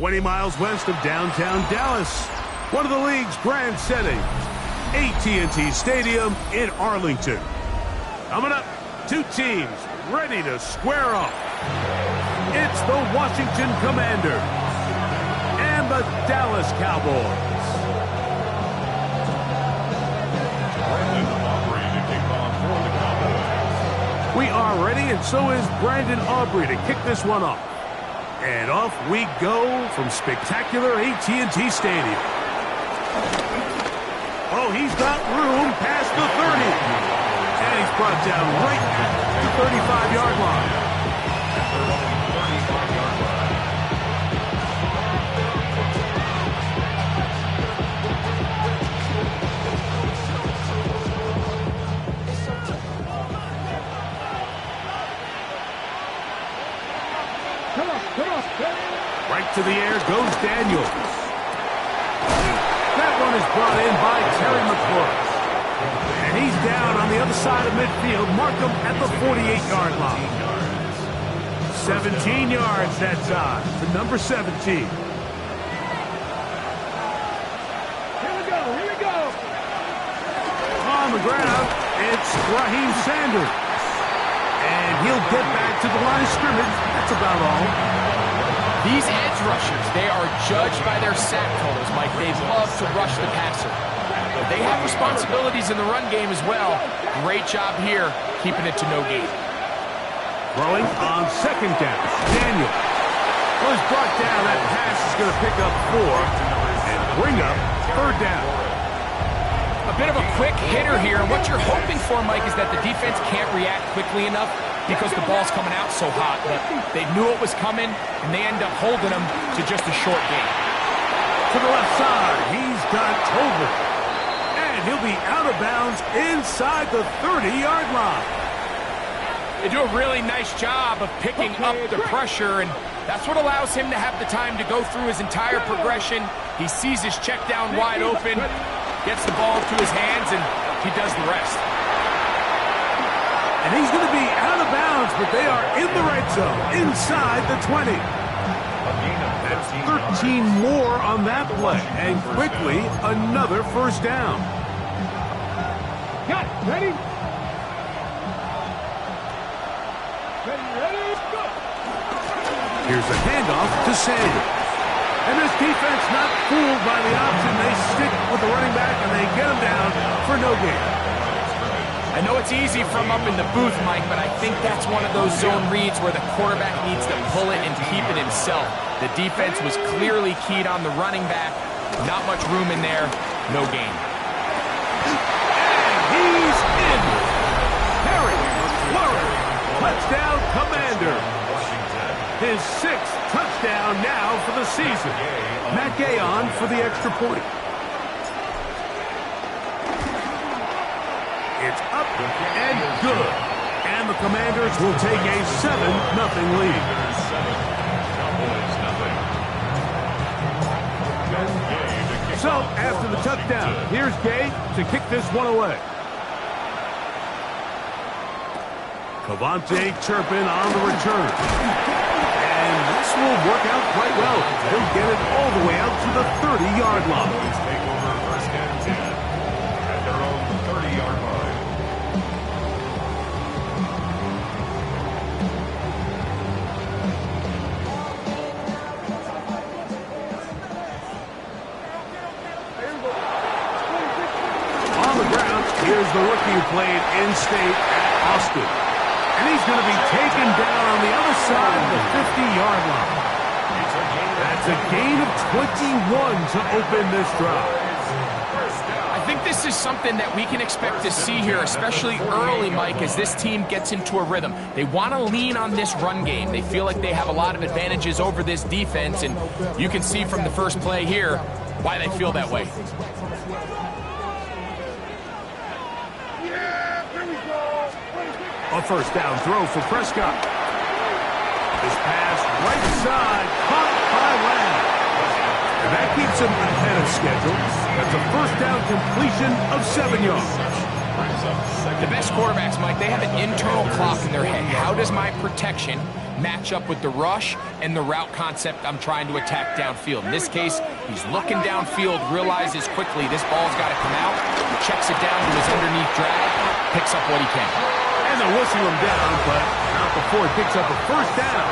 20 miles west of downtown Dallas, one of the league's grand settings, AT&T Stadium in Arlington. Coming up, two teams ready to square off. It's the Washington Commanders and the Dallas Cowboys. We are ready, and so is Brandon Aubrey to kick this one off. And off we go from spectacular AT&T Stadium. Oh, he's got room past the 30. And he's brought down right at the 35-yard line. Right to the air goes Daniels. That one is brought in by Terry McClure. And he's down on the other side of midfield. Mark him at the 48-yard line. 17 yards that time to number 17. Here we go. On the ground, it's Raheem Sanders. And he'll get back to the line of scrimmage. That's about all. These edge rushers, they are judged by their sack totals, Mike. They love to rush the passer. They have responsibilities in the run game as well. Great job here, keeping it to no gain. Throwing on second down. Daniel was brought down. That pass is going to pick up 4 and bring up third down. A bit of a quick hitter here, and what you're hoping for, Mike, is that the defense can't react quickly enough because the ball's coming out so hot. But they knew it was coming, and they end up holding them to just a short gain. To the left side, he's got Tolbert. And he'll be out of bounds inside the 30-yard line. They do a really nice job of picking up the pressure, and that's what allows him to have the time to go through his entire progression. He sees his check down wide open, gets the ball to his hands, and he does the rest. And he's going to be out of bounds, but they are in the red zone, inside the 20. That's 13 more on that play, and quickly another first down. Got it. Ready? Ready, go! Here's a handoff to Sanders. And this defense not fooled by the option. They stick with the running back, and they get him down for no gain. I know it's easy from up in the booth, Mike, but I think that's one of those zone reads where the quarterback needs to pull it and keep it himself. The defense was clearly keyed on the running back. Not much room in there. No gain. And he's in. Harry Flurry. Touchdown, Commander. His 6th touchdown now for the season. Matt Gay on for the extra point. It's up and good. And the Commanders will take a 7-0 lead. So, after the touchdown, here's Gay to kick this one away. Cavante Turpin on the return. And this will work out quite well. He'll get it all the way out to the 30-yard line. Take over first and 10 at their own 30-yard line. On the ground, here's the rookie who played in-state at Austin. And he's going to be taken down on the other side of the 50-yard line. That's a gain of 21 to open this drive. I think this is something that we can expect to see here, especially early, Mike, as this team gets into a rhythm. They want to lean on this run game. They feel like they have a lot of advantages over this defense, and you can see from the first play here why they feel that way. A first down throw for Prescott. This pass right side, caught by Lamb. And that keeps him ahead of schedule. That's a first down completion of 7 yards. The best quarterbacks, Mike, they have an internal clock in their head. How does my protection match up with the rush and the route concept I'm trying to attack downfield. In this case, he's looking downfield, realizes quickly this ball's got to come out, checks it down to his underneath drag, picks up what he can. And they'll whistle him down, but not before he picks up a first down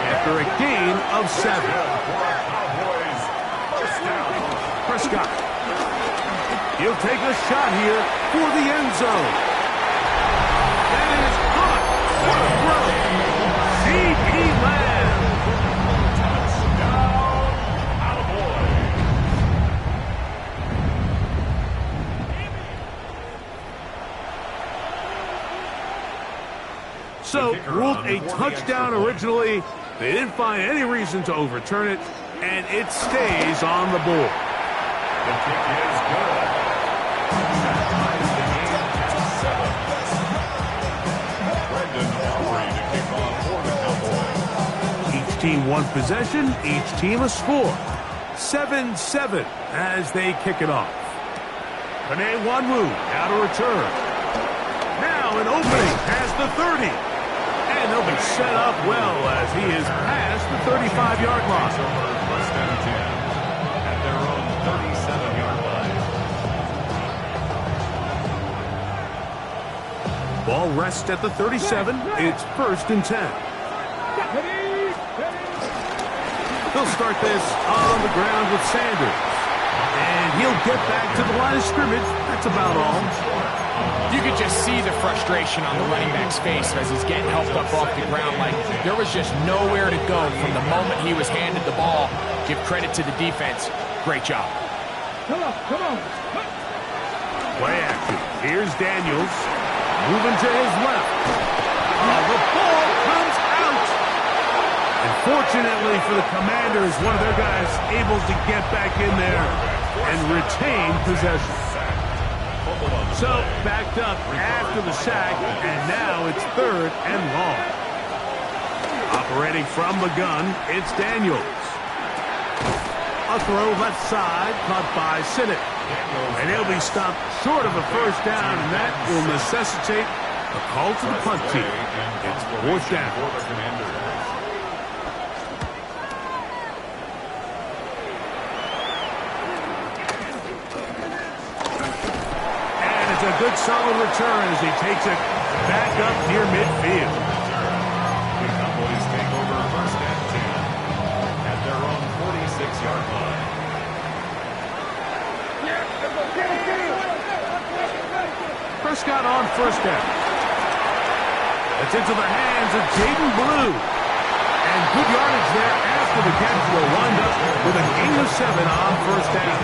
after a gain of 7. Prescott. He'll take a shot here for the end zone. That is caught. What a throw. C.D. Lamb. Touchdown, Cowboys. So, ruled a touchdown originally. They didn't find any reason to overturn it, and it stays on the board. The kick is good. That ties the game at 7. Brendan Aubrey to kick off for the Cowboys. Each team one possession, each team a score. 7-7 as they kick it off. Panay Wanwu now to return. Now an opening past the 30. And they'll be set up well as he is past the 35-yard line. First and 10 at their own 37-yard line. Ball rests at the 37. It's first and 10. They'll start this on the ground with Sanders. And he'll get back to the line of scrimmage. That's about all. You could just see the frustration on the running back's face as he's getting helped up off the ground. Like there was just nowhere to go from the moment he was handed the ball. Give credit to the defense. Great job. Come on. Play action. Here's Daniels. Moving to his left. The ball comes out. And fortunately for the Commanders, one of their guys able to get back in there and retain possession. So, backed up after the sack, and now it's third and long. Operating from the gun, it's Daniels. A throw left side, caught by Sinnott. And he'll be stopped short of a first down, and that will necessitate a call to the punt team. It's fourth down. A good solid return as he takes it back up near midfield. The Cowboys take over first and 10 at their own 46-yard line. Prescott on first down. It's into the hands of Jaden Blue. And good yardage there after the catch. Will wind up with a gain of 7 on first down.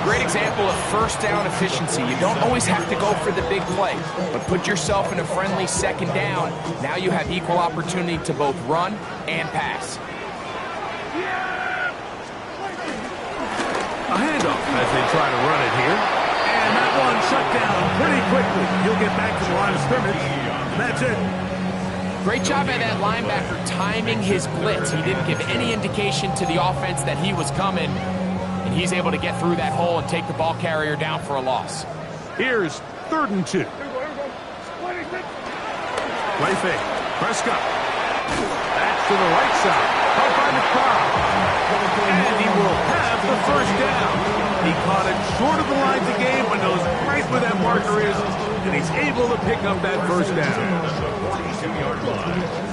Great example of first down efficiency. You don't always have to go for the big play, but put yourself in a friendly second down. Now you have equal opportunity to both run and pass. A handoff as they try to run it here. And that one shut down pretty quickly. He'll get back to the line of scrimmage. That's it. Great job by that linebacker timing his blitz. He didn't give any indication to the offense that he was coming. And he's able to get through that hole and take the ball carrier down for a loss. Here's third and 2. Play fake. Prescott. That's to the right side. Caught by the crowd. And he will have the first down. He caught it short of the lines of game, but knows right where that marker is, and he's able to pick up that first down. 42-yard line.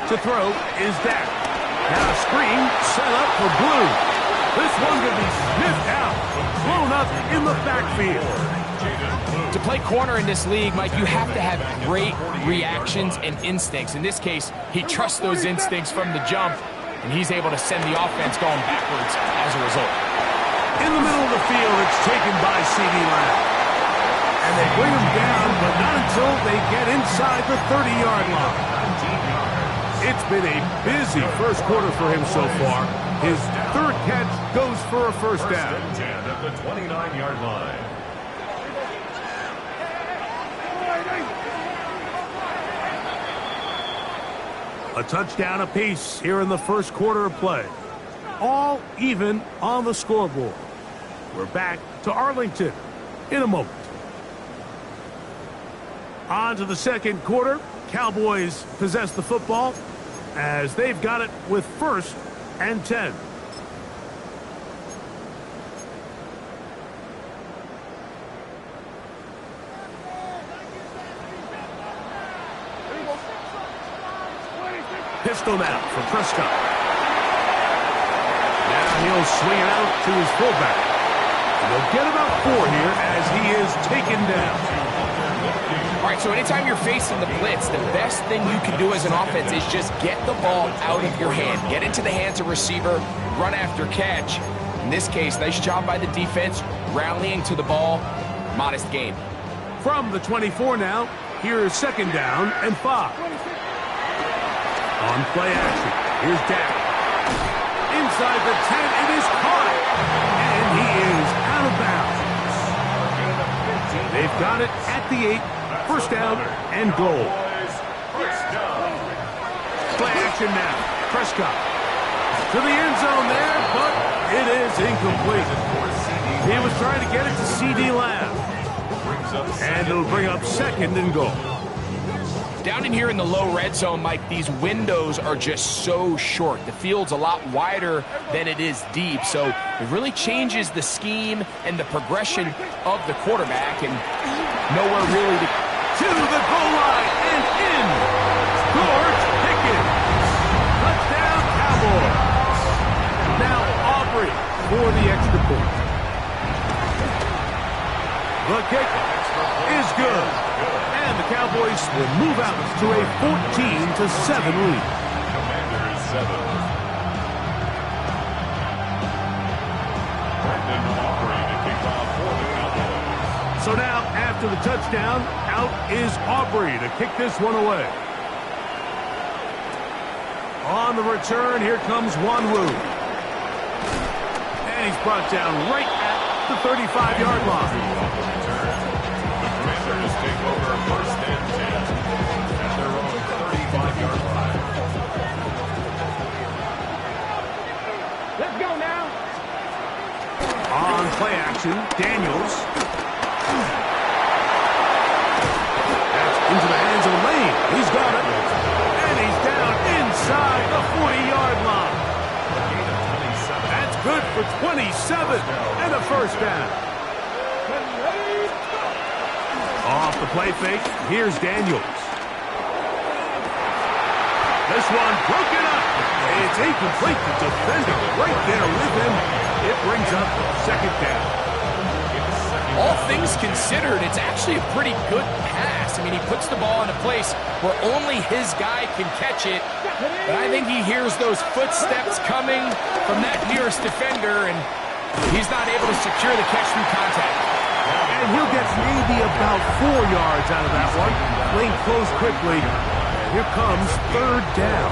To throw is Dak. Now a screen set up for Blue. This one could be sniffed out, blown up in the backfield. To play corner in this league, Mike, you have to have great reactions and instincts. In this case, he trusts those instincts from the jump, and he's able to send the offense going backwards as a result. In the middle of the field, it's taken by C.D. Lamb. And they bring him down, but not until they get inside the 30-yard line. It's been a busy first quarter for him so far. His third catch goes for a first down. First and 10 at the 29-yard line. A touchdown apiece here in the first quarter of play. all even on the scoreboard. We're back to Arlington in a moment. On to the second quarter. Cowboys possess the football as they've got it with 1st and 10. Pistol now for Prescott. Now he'll swing it out to his fullback. They'll get about 4 here as he is taken down. All right, so anytime you're facing the blitz, the best thing you can do as an offense is just get the ball out of your hand. Get into the hands of receiver, run after catch. In this case, nice job by the defense, rallying to the ball. Modest gain. From the 24 now, here's 2nd down and 5. On play action, here's Dak. Inside the 10, it is caught. And he is out of bounds. They've got it at the 8. 1st down and goal. Play action now. Prescott to the end zone there, but it is incomplete. He was trying to get it to C.D. Lamb. And it'll bring up 2nd and goal. Down in here in the low red zone, Mike, these windows are just so short. The field's a lot wider than it is deep, so it really changes the scheme and the progression of the quarterback, and nowhere really to the goal line and in. George Pickens. Touchdown, Cowboys. Now Aubrey for the extra point. The kick is good. And the Cowboys will move out to a 14-7 lead. Commanders 7. Brendan Aubrey to kick off for the Cowboys. So now, after the touchdown, out is Aubrey to kick this one away. On the return, here comes Wanwu. And he's brought down right at the 35-yard line. Commanders take over 1st and 10 at their own 35-yard line. Let's go now. On play action, Daniels. That's into the hands of Lane. He's got it. And he's down inside the 40-yard line. That's good for 27 and a 1st down. Off the play fake, here's Daniels. This one broken up. It's incomplete. The defender right there with him. It brings up 2nd down. All things considered, it's actually a pretty good pass. I mean, he puts the ball in a place where only his guy can catch it. But I think he hears those footsteps coming from that nearest defender, and he's not able to secure the catch through contact. And he'll get maybe about 4 yards out of that one. Lane closed quickly. And here comes 3rd down.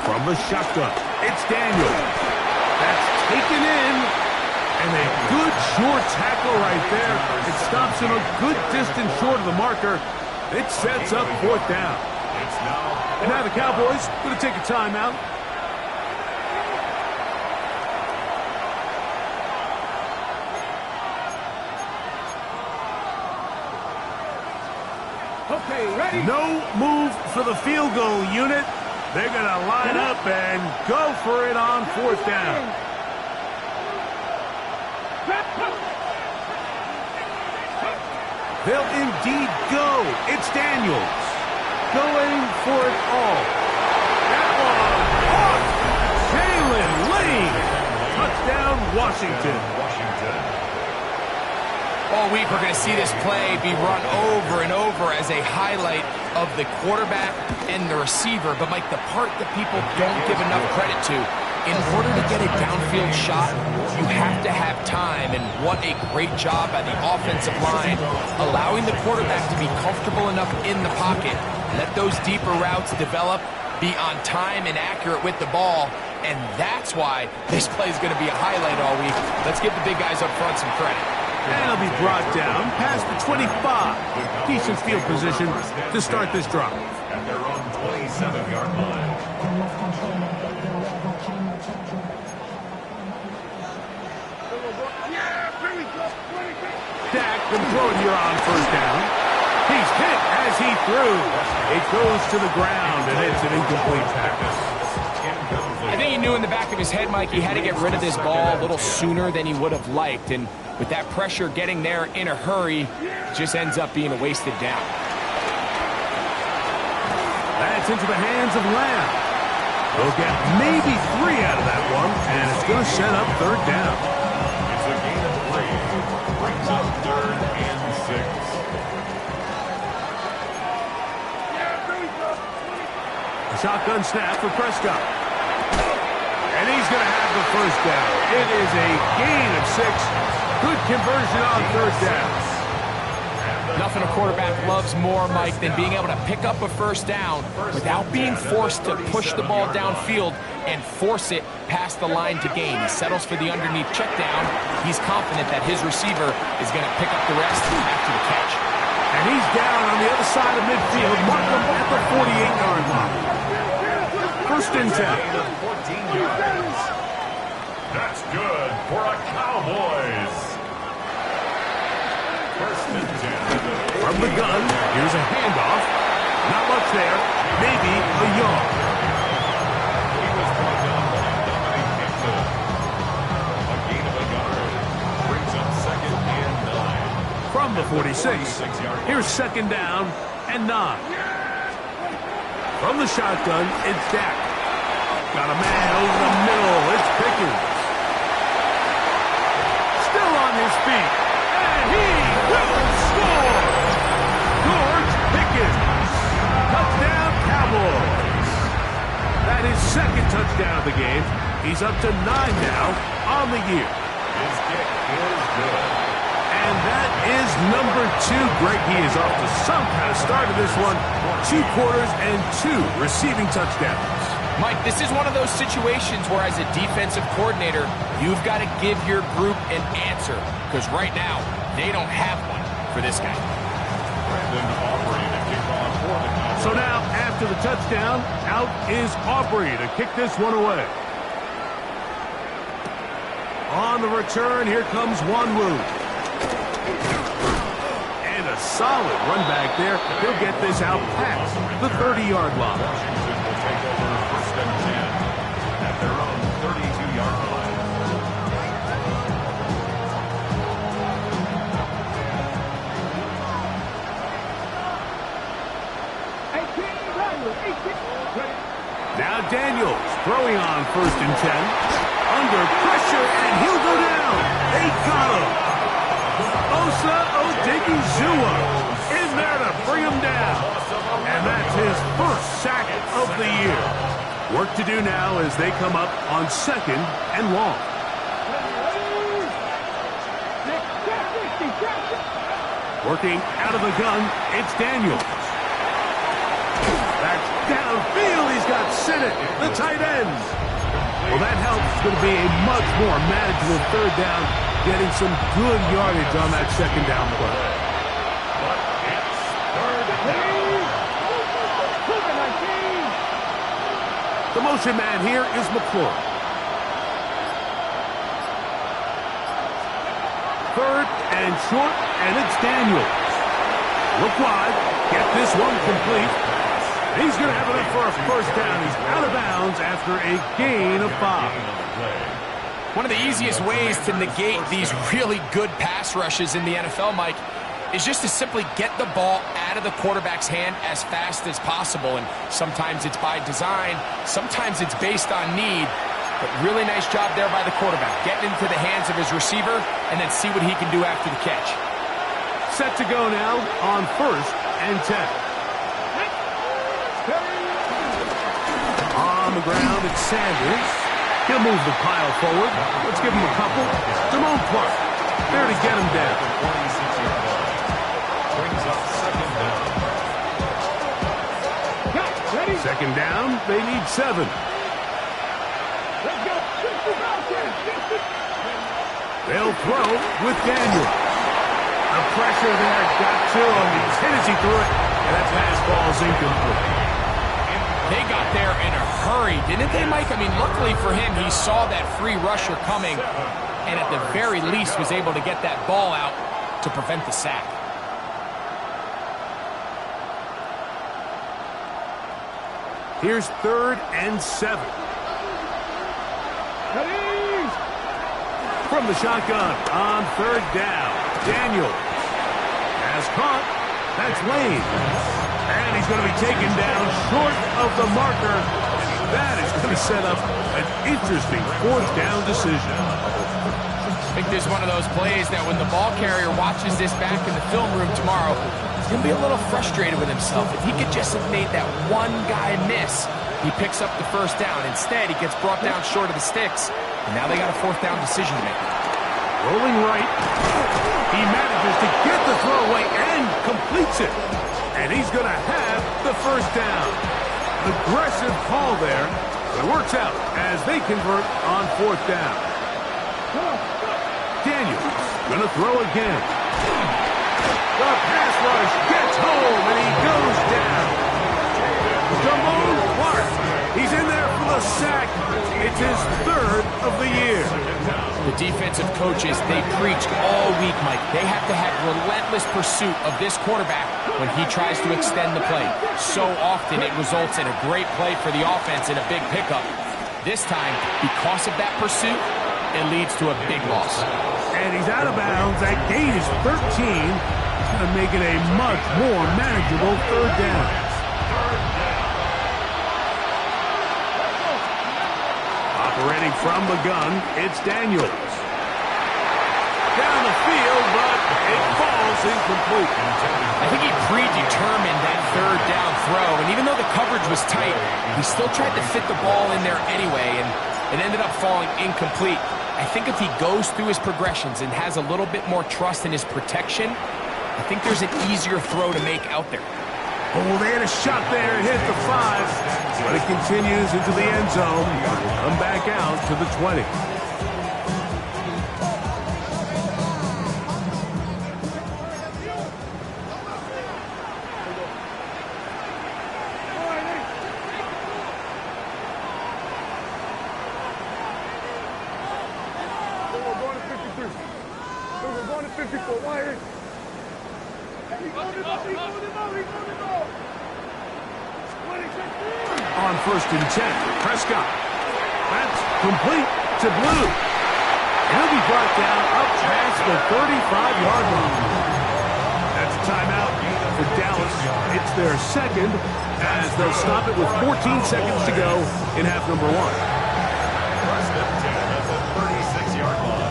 From the shotgun, it's Daniels. That's taken in. And a good short tackle right there. It stops him a good distance short of the marker. It sets up 4th down. And now the Cowboys going to take a timeout. Okay, ready? No move for the field goal unit. They're going to line up and go for it on 4th down. They'll indeed go. It's Daniels going for it all. That one off. Jalen Lane. Touchdown, Washington. All week, we're going to see this play be run over and over as a highlight of the quarterback and the receiver. But, Mike, the part that people don't give enough credit to, in order to get a downfield shot, you have to have time. And what a great job by the offensive line, allowing the quarterback to be comfortable enough in the pocket. Let those deeper routes develop, be on time and accurate with the ball. And that's why this play is going to be a highlight all week. Let's give the big guys up front some credit. And he'll be brought down past the 25. Decent field position to start this drive. At their own 26. 27-yard line. Dak can throw it here on first down. He's hit as he threw. It goes to the ground, and it's an incomplete pass. I think he knew in the back of his head, Mike, he had to get rid of this ball a little sooner than he would have liked. And with that pressure getting there in a hurry, it just ends up being a wasted down. That's into the hands of Lamb. They'll get maybe 3 out of that one, and it's going to set up third down. It's a gain of 3. Brings up 3rd and 6. A shotgun snap for Prescott. And he's going to have the first down. It is a gain of 6. Good conversion on third down. Nothing a quarterback loves more, Mike, than being able to pick up a first down without being forced to push the ball downfield and force it past the line to gain. He settles for the underneath check down. He's confident that his receiver is going to pick up the rest after the catch. And he's down on the other side of midfield. Mark him at the 48-yard line. First and 10. 14 yards. That's good for a Cowboys. First and 10. From the gun, here's a handoff. Not much there. Maybe a yard. He was brought down by Dominic Hampton. A gain of a yard. Brings up 2nd and 9. From the 46, here's 2nd down and 9. From the shotgun, it's Dak. Got a man over the middle. It's Pickens. Still on his feet. And he will score. George Pickens. Touchdown, Cowboys. That is 2nd touchdown of the game. He's up to 9 now on the year. His kick is good. And that is number 2. Greg, he is off to some kind of start to this one. 2 quarters and 2 receiving touchdowns. Mike, this is one of those situations where as a defensive coordinator, you've got to give your group an answer. Because right now, they don't have one for this guy. Brandon Aubrey to kick off for the Cowboys. So now, after the touchdown, out is Aubrey to kick this one away. On the return, here comes Wanwu. And a solid run back there. He'll get this out past the 30-yard line. Washington will take over first and 10 at their own 32-yard line. Now Daniels throwing on first and 10. Under pressure, and he'll go down. They got him. Osa Odigizua in there to bring him down. And that's his first sack of the year. Work to do now as they come up on 2nd and long. Working out of the gun, it's Daniels. That's downfield. He's got Sinnott, the tight end. Well, that helps. It's going to be a much more manageable third down, getting some good yardage on that 2nd down play. But it's 3rd down. The motion man here is McClure. 3rd and short, and it's Daniels. Look wide. Get this one complete. He's going to have enough for a first down. He's out of bounds after a gain of 5. One of the easiest ways to negate these really good pass rushes in the NFL, Mike, is just to simply get the ball out of the quarterback's hand as fast as possible. And sometimes it's by design, sometimes it's based on need. But really nice job there by the quarterback, getting into the hands of his receiver and then see what he can do after the catch. Set to go now on first and 10. On the ground, it's Sanders. He'll move the pile forward. Let's give him a couple. Damone Clark there to get him down. 26-yard line. Brings up 2nd down. 2nd down, they need 7. They'll throw with Daniel. The pressure there got to him. He's hit as he threw it, and that pass ball is incomplete. there in a hurry, didn't they, Mike? I mean, luckily for him, he saw that free rusher coming and at the very least was able to get that ball out to prevent the sack. Here's 3rd and 7. From the shotgun on 3rd down. Daniel has caught. That's Lane. And he's going to be taken down short of the marker. That is going to set up an interesting 4th down decision. I think this is one of those plays that when the ball carrier watches this back in the film room tomorrow, he's going to be a little frustrated with himself. If he could just have made that one guy miss, he picks up the 1st down. Instead, he gets brought down short of the sticks, and now they got a 4th down decision to make. Rolling right. He manages to get the throw away and completes it. And he's going to have the 1st down. Aggressive call there. It works out as they convert on 4th down. Daniels going to throw again. The pass rush gets home and he goes down. Jamon Clark. He's in there for the sack. It's his 3rd of the year. The defensive coaches, they preached all week, Mike. They have to have relentless pursuit of this quarterback when he tries to extend the play. So often it results in a great play for the offense and a big pickup. This time, because of that pursuit, it leads to a big loss. And he's out of bounds. That gain is 13. It's going to make it a much more manageable 3rd down. Operating from the gun, it's Daniels. Down the field, but it falls incomplete. I think he predetermined that 3rd down throw, and even though the coverage was tight, he still tried to fit the ball in there anyway, and it ended up falling incomplete. I think if he goes through his progressions and has a little bit more trust in his protection, I think there's an easier throw to make out there. Oh, they had a shot there and hit the 5, but it continues into the end zone. Come back out to the 20. On 1st and 10, Prescott. That's complete to Blue. He'll be brought down up past the 35-yard line. That's a timeout for Dallas. It's their 2nd as they'll stop it with 14 seconds to go in half number 1. 1st and 10 at the 36-yard line.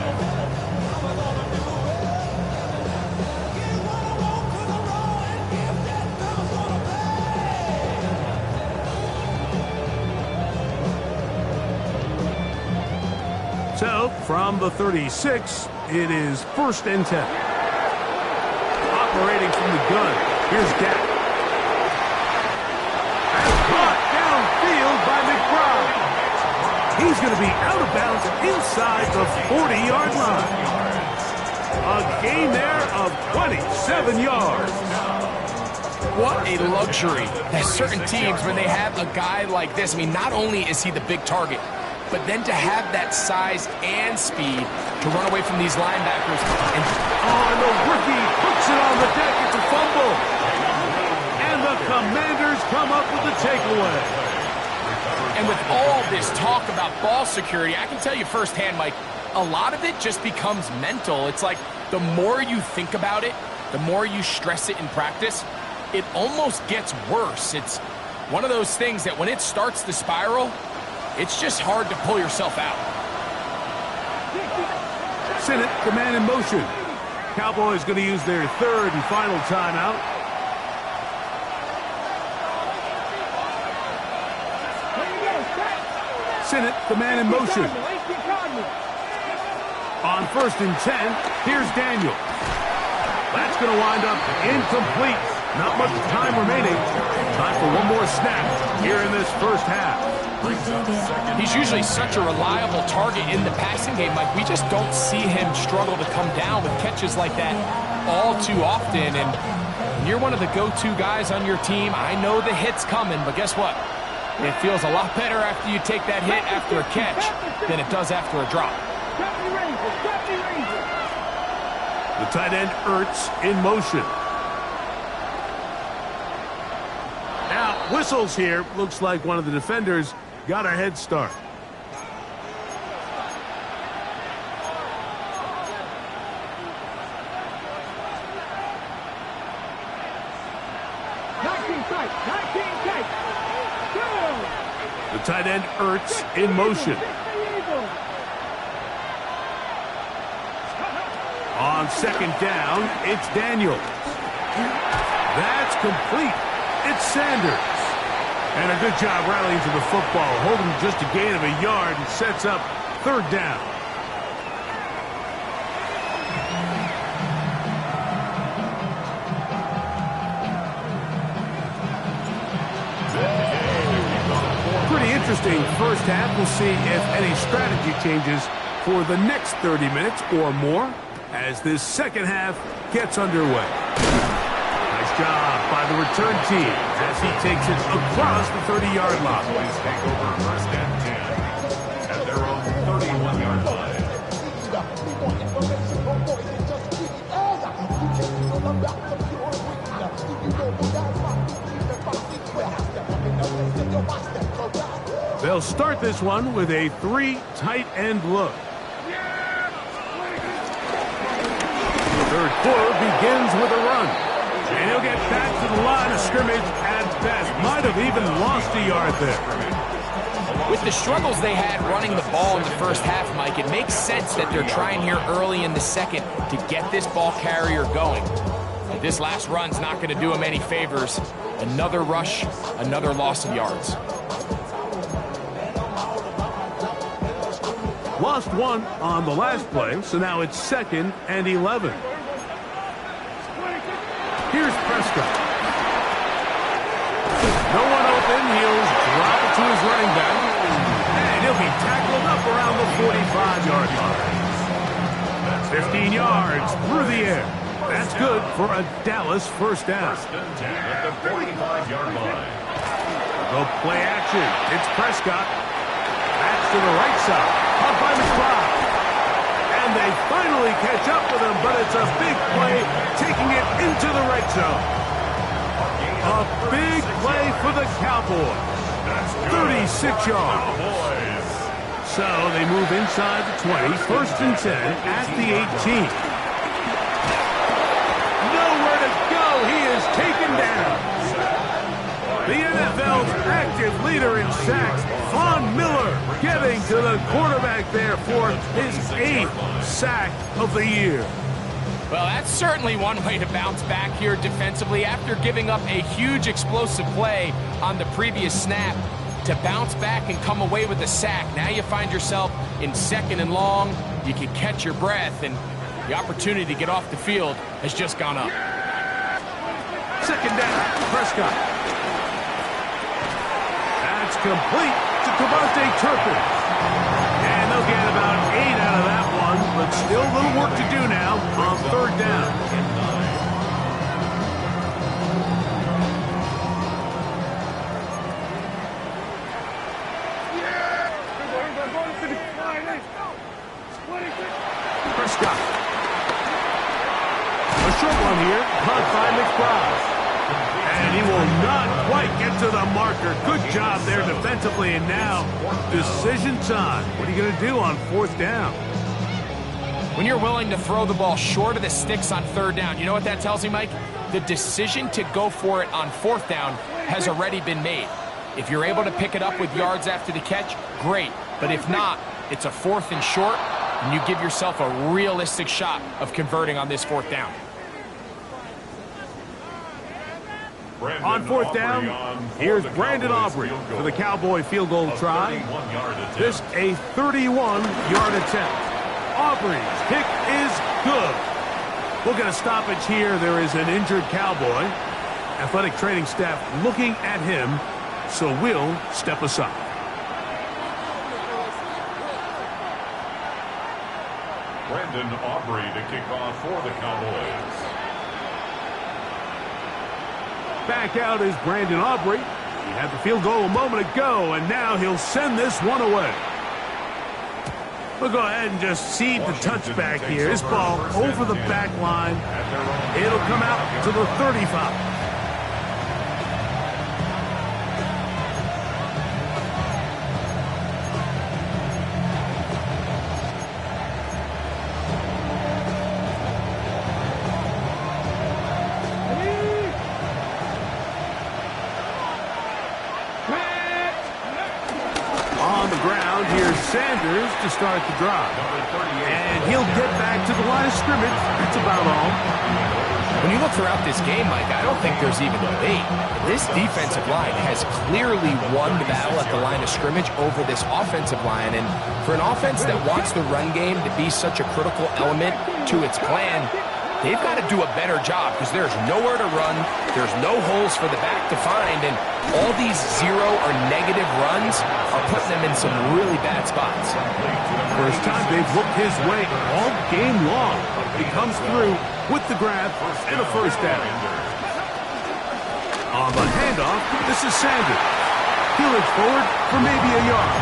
So, from the 36, it is 1st and 10. Operating from the gun, here's Dak. And caught downfield by McBride. He's going to be out of bounds inside the 40-yard line. A gain there of 27 yards. What a luxury that certain teams, when they have a guy like this, I mean, not only is he the big target, but then to have that size and speed to run away from these linebackers. And the rookie puts it on the deck. It's a fumble. And the Commanders come up with the takeaway. And with all this talk about ball security, I can tell you firsthand, Mike, a lot of it just becomes mental. It's like the more you think about it, the more you stress it in practice, it almost gets worse. It's one of those things that when it starts to spiral, it's just hard to pull yourself out. Sennett, the man in motion. Cowboys going to use their 3rd and final timeout. Sennett, the man in motion. On 1st and 10, here's Daniel. That's going to wind up incomplete. Not much time remaining. Time for one more snap here in this 1st half. He's usually such a reliable target in the passing game. Like, we just don't see him struggle to come down with catches like that all too often. And when you're one of the go-to guys on your team, I know the hit's coming, but guess what? It feels a lot better after you take that hit after a catch than it does after a drop. The tight end Ertz in motion. Now, whistles here. Looks like one of the defenders got a head start. The tight end Ertz in motion. On second down, it's Daniels. That's complete. It's Sanders. And a good job rallying to the football, holding just a gain of a yard and sets up third down. Pretty interesting first half. We'll see if any strategy changes for the next 30 minutes or more as this second half gets underway. Nice job by the return team as he takes it across the 30-yard line. Cowboys take over first and 10 at their own 31-yard line. They'll start this one with a 3 tight end look. Third quarter begins with a run. And he'll get back to the line of scrimmage at best. Might have even lost a yard there. With the struggles they had running the ball in the first half, Mike, it makes sense that they're trying here early in the second to get this ball carrier going. But this last run's not going to do him any favors. Another rush, another loss of yards. Lost one on the last play, so now it's 2nd and 11. Here's Prescott. No one open. He'll drop it to his running back. And he'll be tackled up around the 45-yard line. 15 yards through the air. That's good for a Dallas first down. First and 10 at the 45-yard line. The play action. It's Prescott. That's to the right side. Up by McBride. And they finally catch up with him, but it's a big play, taking it into the red zone. A big play for the Cowboys. 36 yards. So they move inside the 20, first and 10 at the 18. Nowhere to go. He is taken down. The NFL's active leader in sacks, Von Miller, getting to the quarterback there for his 8th sack of the year. Well, that's certainly one way to bounce back here defensively after giving up a huge explosive play on the previous snap. To bounce back and come away with a sack. Now you find yourself in 2nd and long. You can catch your breath, and the opportunity to get off the field has just gone up. 2nd down, Prescott. That's complete to Devontae Turpin. And they'll get about 8 out of that one, but still a little work to do now on 3rd down. Prescott. A short one here, caught by McBride. And he will not quite get to the marker. Good job there defensively, and now decision time. What are you going to do on 4th down? When you're willing to throw the ball short of the sticks on 3rd down, you know what that tells me, Mike? The decision to go for it on 4th down has already been made. If you're able to pick it up with yards after the catch, great. But if not, it's a 4th and short, and you give yourself a realistic shot of converting on this 4th down. On 4th down, here's Brandon Aubrey for the Cowboy field goal try. This a 31-yard attempt. Aubrey's kick is good. We'll get a stoppage here. There is an injured Cowboy. Athletic training staff looking at him, so we'll step aside. Brandon Aubrey to kick off for the Cowboys. Back out is Brandon Aubrey. He had the field goal a moment ago, and now he'll send this one away. We'll go ahead and just cede the touchback here. This ball over the back line. It'll come out to the 35. Sanders to start the drive. And he'll get back to the line of scrimmage. That's about all. When you look throughout this game, Mike, I don't think there's even a debate. This defensive line has clearly won the battle at the line of scrimmage over this offensive line. And for an offense that wants the run game to be such a critical element to its plan, they've got to do a better job because there's nowhere to run. There's no holes for the back to find. And all these zero or negative runs are putting them in some really bad spots. First time they've looked his way all game long. He comes through with the grab and a first down. On the handoff, this is Sanders. He'll forward for maybe a yard.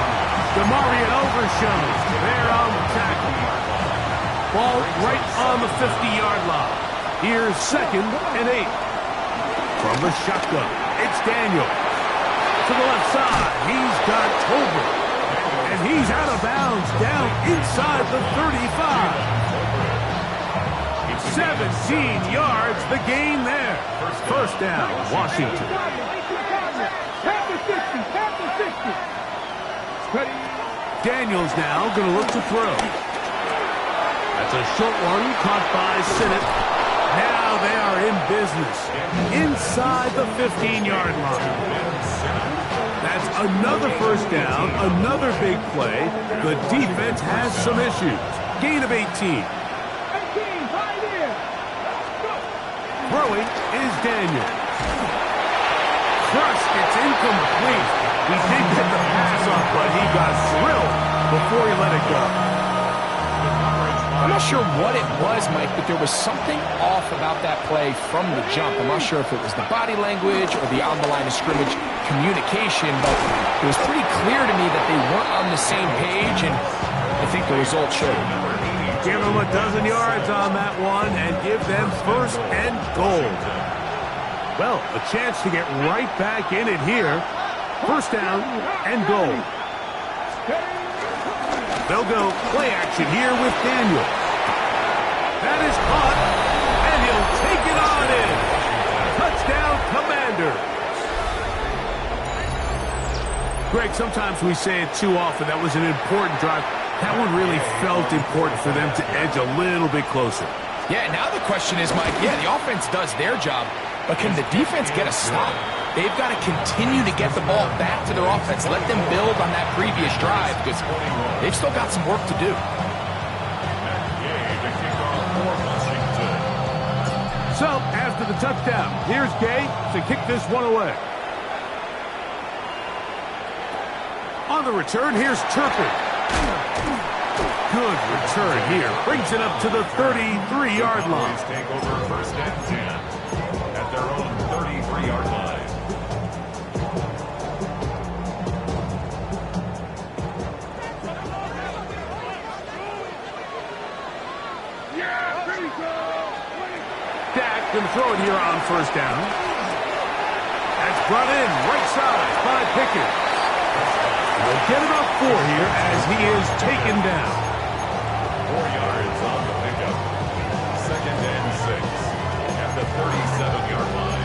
DeMarion overshows there on the tackle. Ball right on the 50-yard line. Here's 2nd and 8. From the shotgun, it's Daniel. To the left side, he's got Tolbert. And he's out of bounds down inside the 35. 17 yards, the gain there. First down, Washington. Daniels now going to look to throw. That's a short one caught by Sinnott. Now they are in business inside the 15-yard line. That's another first down, another big play. The defense has some issues. Gain of 18. Throwing is Daniel. Crushed, it's incomplete. He did get the pass off, but he got drilled before he let it go. I'm not sure what it was, Mike, but there was something off about that play from the jump. I'm not sure if it was the body language or the on-the-line of scrimmage communication, but it was pretty clear to me that they weren't on the same page, and I think the result showed. Give them a dozen yards on that one and give them 1st and goal. Well, a chance to get right back in it here. 1st down and goal. They'll go play action here with Daniel. That is caught, and he'll take it on in. Touchdown, Commanders. Greg, sometimes we say it too often. That was an important drive. That one really felt important for them to edge a little bit closer. Yeah, now the question is, Mike, the offense does their job, but can the defense get a stop? They've got to continue to get the ball back to their offense. Let them build on that previous drive because they've still got some work to do. So, after the touchdown, here's Gay to kick this one away. On the return, here's Turpin. Good return here. Brings it up to the 33-yard line. Take over 1st and 10 at their own 33-yard line. Dak going to throw it here on 1st down. That's brought in right side by Pickett. We'll get about 4 here as he is taken down. 4 yards on the pickup. 2nd and 6 at the 37-yard line.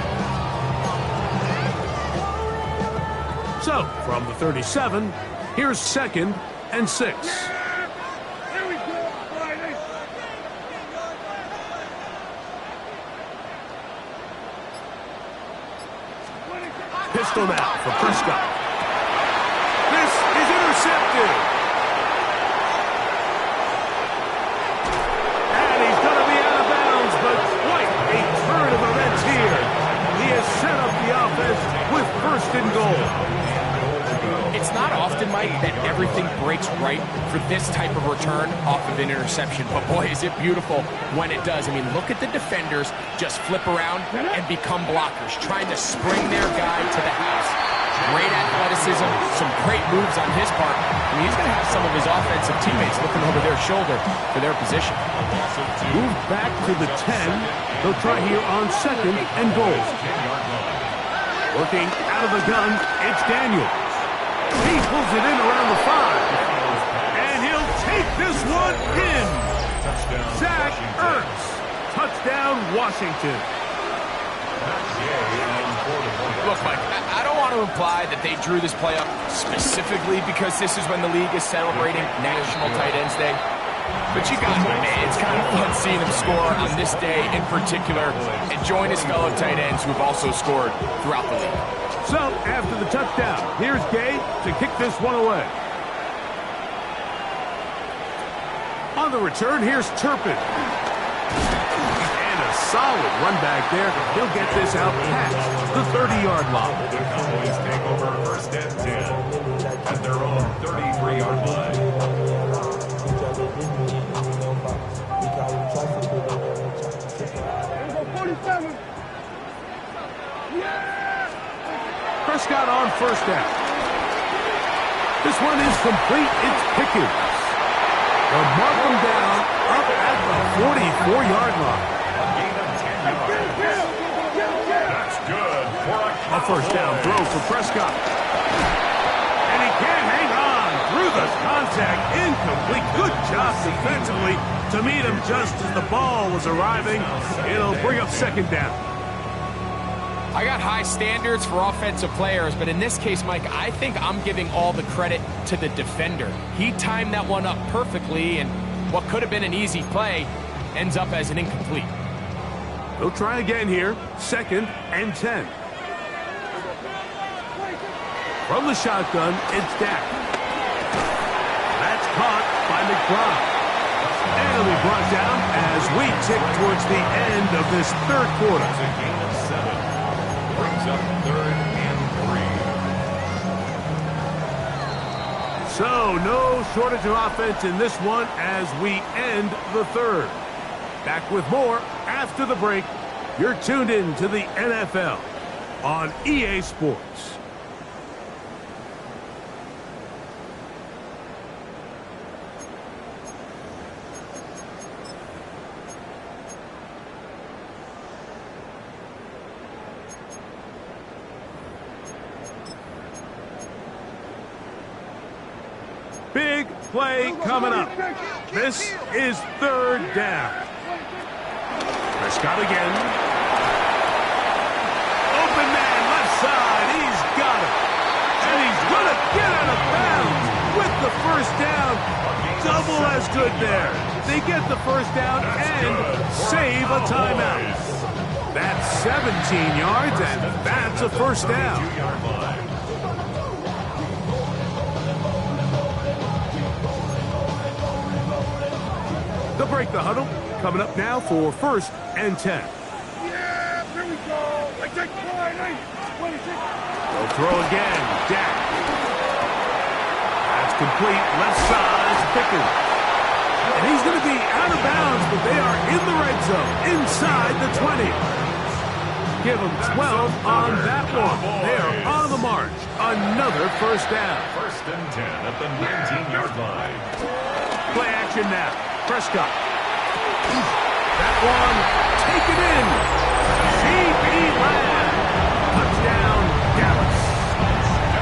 So, from the 37, here's 2nd and 6. Pistol now for Prescott. This is intercepted. And he's going to be out of bounds, but quite a turn of events here. He has set up the offense with 1st and goal. It's not often, Mike, that everything breaks right for this type of return off of an interception. But boy, is it beautiful when it does. I mean, look at the defenders just flip around and become blockers, trying to spring their guy to the house. Great athleticism, some great moves on his part. I mean, he's going to have some of his offensive teammates looking over their shoulder for their position. Move back to the 10. They'll try here on 2nd and goal. Working out of the gun, it's Daniels. He pulls it in around the 5. And he'll take this one in. Zach Ertz. Touchdown, Washington. Look, Mike, I don't want to imply that they drew this play up specifically because this is when the league is celebrating National Tight Ends Day. But you got it, man. It's kind of fun seeing him score on this day in particular and join his fellow tight ends who have also scored throughout the league. So, after the touchdown, here's Gay to kick this one away. On the return, here's Turpin. And a solid run back there. He'll get this out past the 30-yard line. The Cowboys take over 1st and 10 at their own 33-yard line. Prescott on 1st down. This one is complete. It's Pickens. They'll mark him down up at the 44-yard line. A gain of 10 yards. That's good for A 1st down throw for Prescott. And he can't hang on through the contact. Incomplete. Good job defensively to meet him just as the ball was arriving. It'll bring up 2nd down. I got high standards for offensive players, but in this case, Mike, I think I'm giving all the credit to the defender. He timed that one up perfectly, and what could have been an easy play ends up as an incomplete. They'll try again here. 2nd and 10. From the shotgun, it's Dak. That's caught by McBride. And it'll be brought down as we tick towards the end of this 3rd quarter. It's a gain of 7. Brings up 3rd and 3. So, no shortage of offense in this one as we end the 3rd. Back with more after the break. You're tuned in to the NFL on EA Sports. Big play coming up. This is 3rd down. Prescott again. Open man, left side. He's got it. And he's going to get out of bounds with the 1st down. Double as good there. They get the 1st down and save a timeout. That's 17 yards, and that's a 1st down. 2-yard line. They'll break the huddle. Coming up now for 1st and 10. Yeah, here we go. They'll throw again. Dak. That's complete. Left side. Pickens. And he's going to be out of bounds, but they are in the red zone, inside the 20. Give them 12 on that one. They are on the march. Another 1st down. 1st and 10 at the 19-yard line. Play action now. Prescott. That one, take it in. C.B. Lamb. Touchdown, Dallas.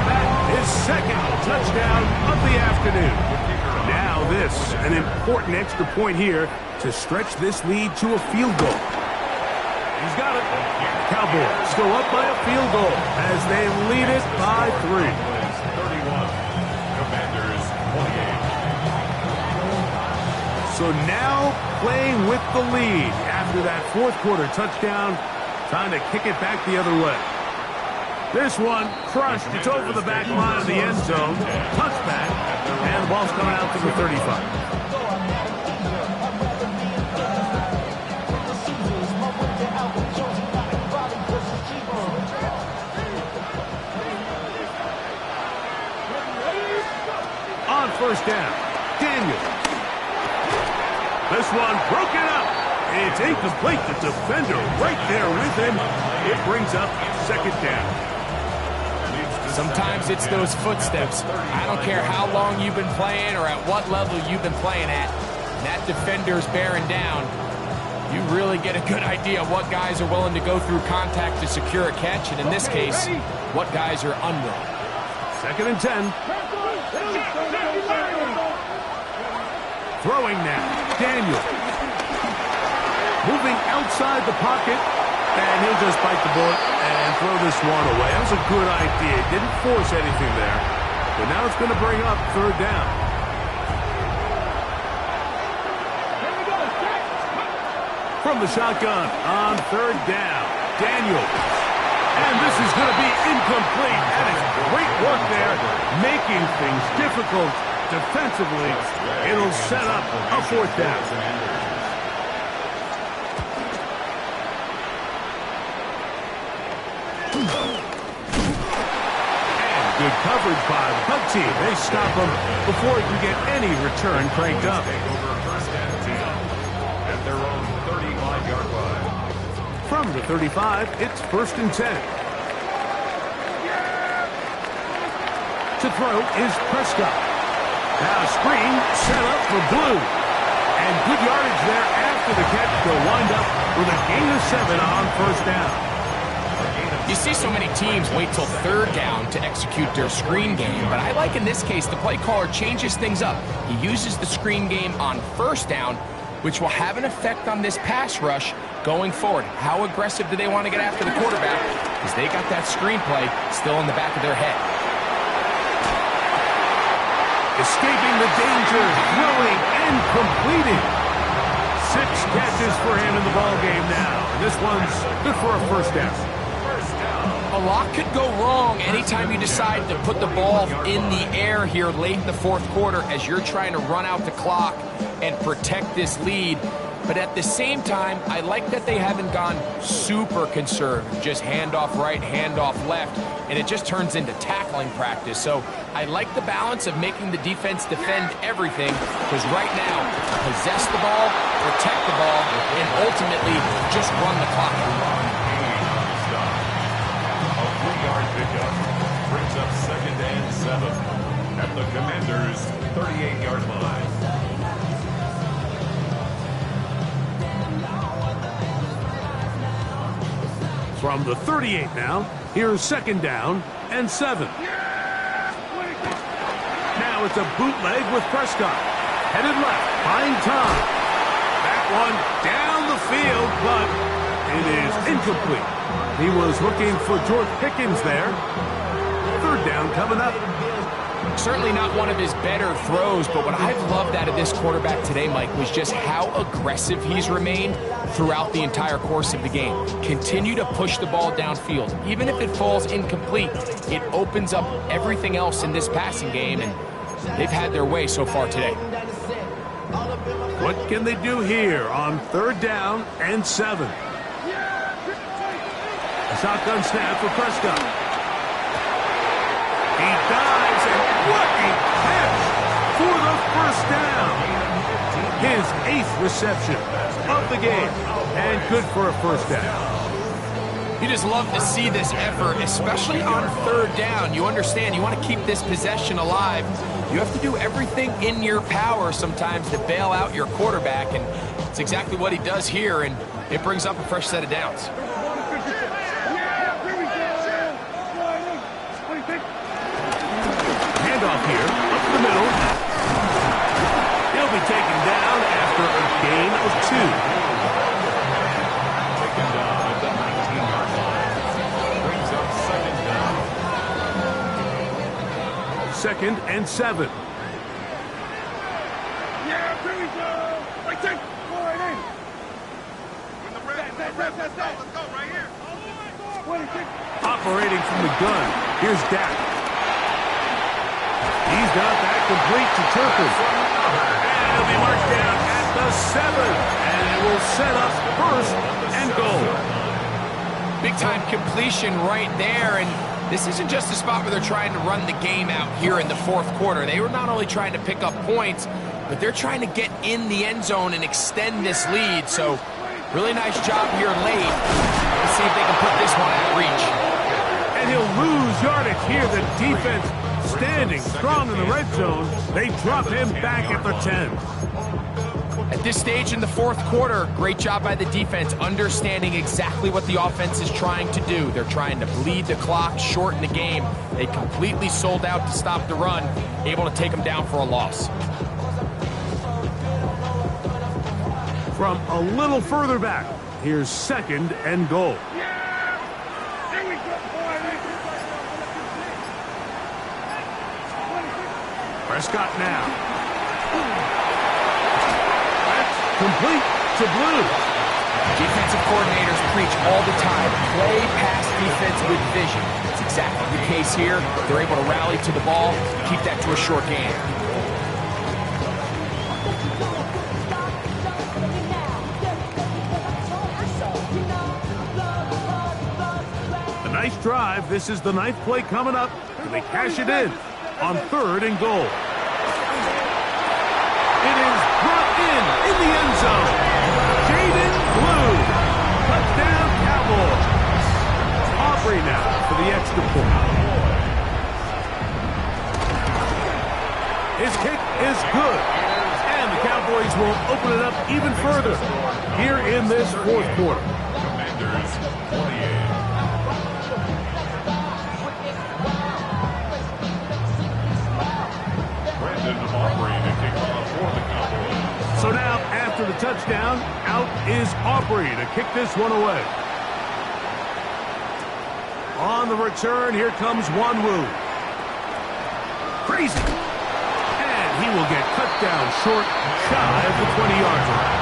That is 2nd touchdown of the afternoon. Now this, an important extra point here to stretch this lead to a field goal. He's got it. Cowboys go up by a field goal as they lead it by 3. 31. Commanders 28. So now playing with the lead after that 4th quarter touchdown. Time to kick it back the other way. This one crushed. It's over the back line of the end zone. Touchback. And the ball's coming out to the 35. first down. Daniel. This one broken up. It's incomplete. The defender right there with him. It brings up second down. Sometimes it's those footsteps. I don't care how long you've been playing or at what level you've been playing at. That defender's bearing down. You really get a good idea of what guys are willing to go through contact to secure a catch, and in this case, what guys are unwilling. Second and 10. Throwing now. Daniel. Moving outside the pocket. And he'll just bite the bullet and throw this one away. That was a good idea. Didn't force anything there. But now it's going to bring up third down. From the shotgun on third down. Daniel. And this is going to be incomplete. That is great work there, making things difficult defensively. It'll set up a fourth down. And good coverage by the punt team. They stop him before he can get any return cranked up. At their own 35-yard line. From the 35, it's first and 10. To throw is Prescott. Now a screen set up for Blue. And good yardage there after the catch. They'll wind up with a gain of 7 on first down. You see so many teams wait till third down to execute their screen game, but I like in this case the play caller changes things up. He uses the screen game on first down, which will have an effect on this pass rush going forward. How aggressive do they want to get after the quarterback? Because they got that screenplay still in the back of their head. Escaping the danger, throwing and completing. 6 catches for him in the ballgame now. This one's good for a first down. A lot could go wrong anytime you decide to put the ball in the air here late in the fourth quarter as you're trying to run out the clock and protect this lead. But at the same time, I like that they haven't gone super conservative, just handoff right, handoff left, and it just turns into tackling practice. So I like the balance of making the defense defend everything, because right now, possess the ball, protect the ball, and ultimately just run the clock. A 3-yard pickup brings up second and 7 at the Commanders' 38-yard line. From the 38 now, here's second down and 7. Now it's a bootleg with Prescott. Headed left, buying time. That one down the field, but it is incomplete. He was looking for George Pickens there. Third down coming up. Certainly not one of his better throws, but what I've loved out of this quarterback today, Mike, was just how aggressive he's remained throughout the entire course of the game. Continue to push the ball downfield. Even if it falls incomplete, it opens up everything else in this passing game, and they've had their way so far today. What can they do here on third down and 7? A shotgun snap for Prescott. He dives, and what a catch for the first down. His 8th reception of the game, and good for a first down. You just love to see this effort, especially on third down. You understand, you want to keep this possession alive. You have to do everything in your power sometimes to bail out your quarterback, and it's exactly what he does here, and it brings up a fresh set of downs. Handoff here, up the middle. He'll be taken down after a gain of 2. Taken down at the 19-yard line. Brings up second down. 2nd and 7. Yeah, here we go. Right there. Go right in. When the let's go right here. Operating from the gun. Here's Dak. He's got that complete to Turpin. And he'll be marked down at the 7. And it will set up first and goal. Big time completion right there, and This isn't just a spot where they're trying to run the game out here in the fourth quarter. They were not only trying to pick up points, but they're trying to get in the end zone and extend this lead. So really nice job here late. Let's see if they can put this one out of reach. And he'll lose yardage here. The defense standing strong in the red zone. They drop him back at the 10. At this stage in the fourth quarter, great job by the defense, understanding exactly what the offense is trying to do. They're trying to bleed the clock, shorten the game. They completely sold out to stop the run, able to take them down for a loss. From a little further back, here's 2nd and goal. Prescott now. Complete to Blue. Defensive coordinators preach all the time, play pass defense with vision. That's exactly the case here. They're able to rally to the ball, keep that to a short game. A nice drive. This is the 9th play coming up. And they cash it in on 3rd and goal. It is brought in the end zone. Jaden Blue. Touchdown, Cowboys. Aubrey now for the extra point. His kick is good. And the Cowboys will open it up even further here in this fourth quarter. Commanders 28. So now, after the touchdown, out is Aubrey to kick this one away. On the return, here comes Wanwu. Crazy. And he will get cut down short, shy of the 20-yard line.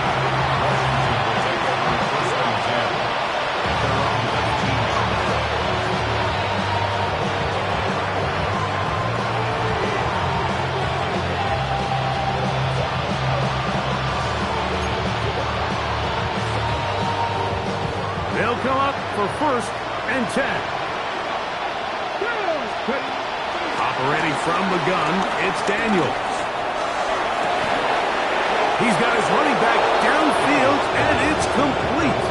They'll come up for 1st and 10. Operating from the gun, it's Daniels. He's got his running back downfield, and it's complete.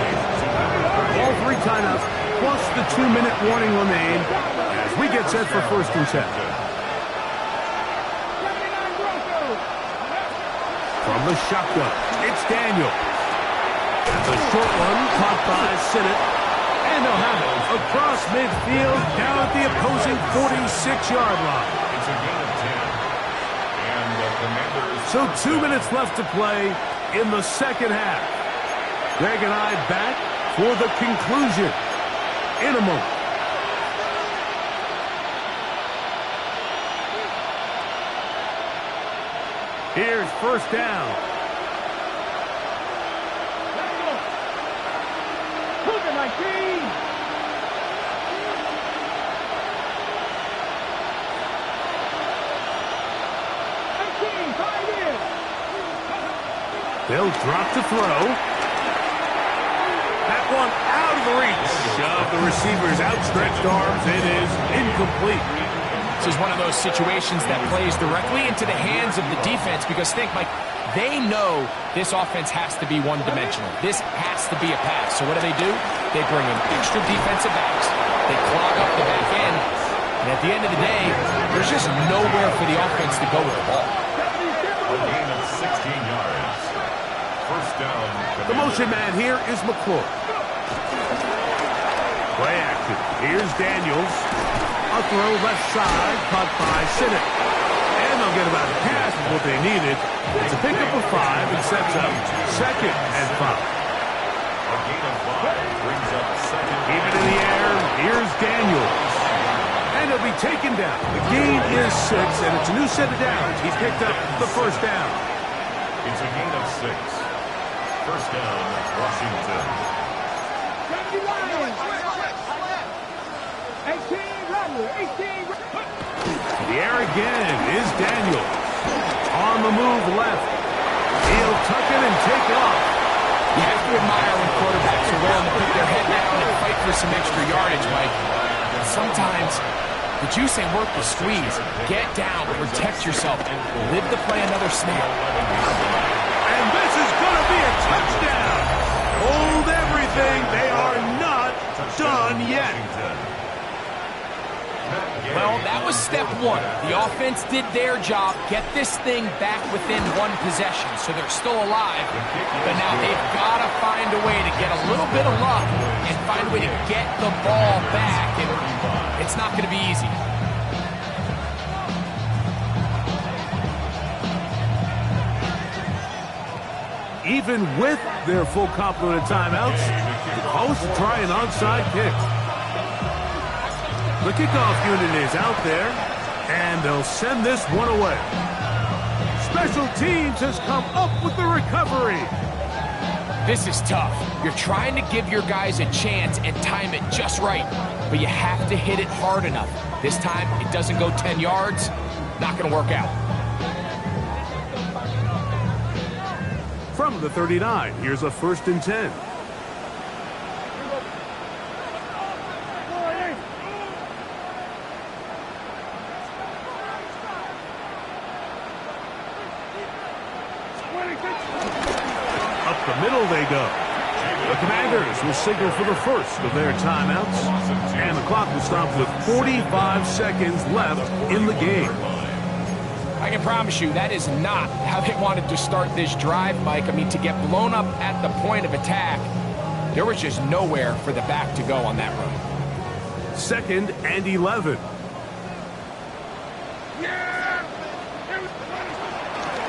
All 3 timeouts, plus the 2-minute warning remain as we get set for 1st and 10. From the shotgun, it's Daniels. The short one caught by Sinnott. And they'll have it across midfield down at the opposing 46-yard line. It's a gain of 10. And the Commanders... So 2 minutes left to play in the second half. Greg and I back for the conclusion in a moment. Here's 1st down. They'll drop to throw. That one out of the reach of the receiver's outstretched arms. It is incomplete. This is one of those situations that plays directly into the hands of the defense because think, Mike, they know this offense has to be one-dimensional. This has to be a pass. So what do? They bring in extra defensive backs. They clog up the back end. And at the end of the day, there's just nowhere for the offense to go with the ball. A gain of 16 yards. 1st down. The motion man here is McClure. Play action. Here's Daniels. A throw left side, caught by Sinnott. And they'll get about half of what they needed. It's a pickup of 5 and sets up 2nd and 5. A gain of 5 brings up 2nd. Keep it in the air. Here's Daniels. And he'll be taken down. The gain is 6, and it's a new set of downs. He picked up the 1st down. It's a gain of 6. 1st down, Washington. 18. The air again is Daniels. On the move left. He'll tuck it and take off. You have to admire when quarterbacks are willing to put their head down and fight for some extra yardage, Mike. sometimes the juice ain't worth the squeeze. Get down, protect yourself, live to play another snap. And this is going to be a touchdown. Hold everything. They are not done yet. Well, that was step one. The offense did their job, get this thing back within one possession, so they're still alive. But now they've got to find a way to get a little bit of luck and find a way to get the ball back, and it's not going to be easy. Even with their full complement of timeouts, the Colts try an onside kick. The kickoff unit is out there, and they'll send this one away. Special teams has come up with the recovery. This is tough. You're trying to give your guys a chance and time it just right, but you have to hit it hard enough. This time, it doesn't go 10 yards. Not going to work out. From the 39, here's a 1st and 10. Up the middle they go. The Commanders will signal for the first of their timeouts, and the clock will stop with 45 seconds left in the game. I can promise you that is not how they wanted to start this drive, Mike. I mean, to get blown up at the point of attack, there was just nowhere for the back to go on that run. 2nd and 11.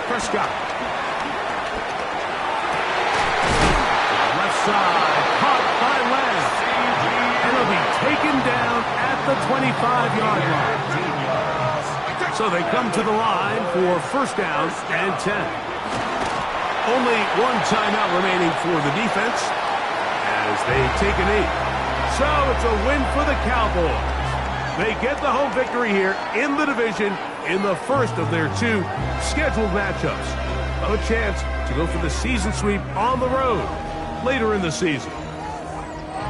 Prescott. Left side, caught by Lance. And it'll be taken down at the 25-yard line. So they come to the line for 1st down and 10. Only one timeout remaining for the defense as they take a knee. So it's a win for the Cowboys. They get the home victory here in the division in the first of their 2 scheduled matchups. A chance to go for the season sweep on the road later in the season.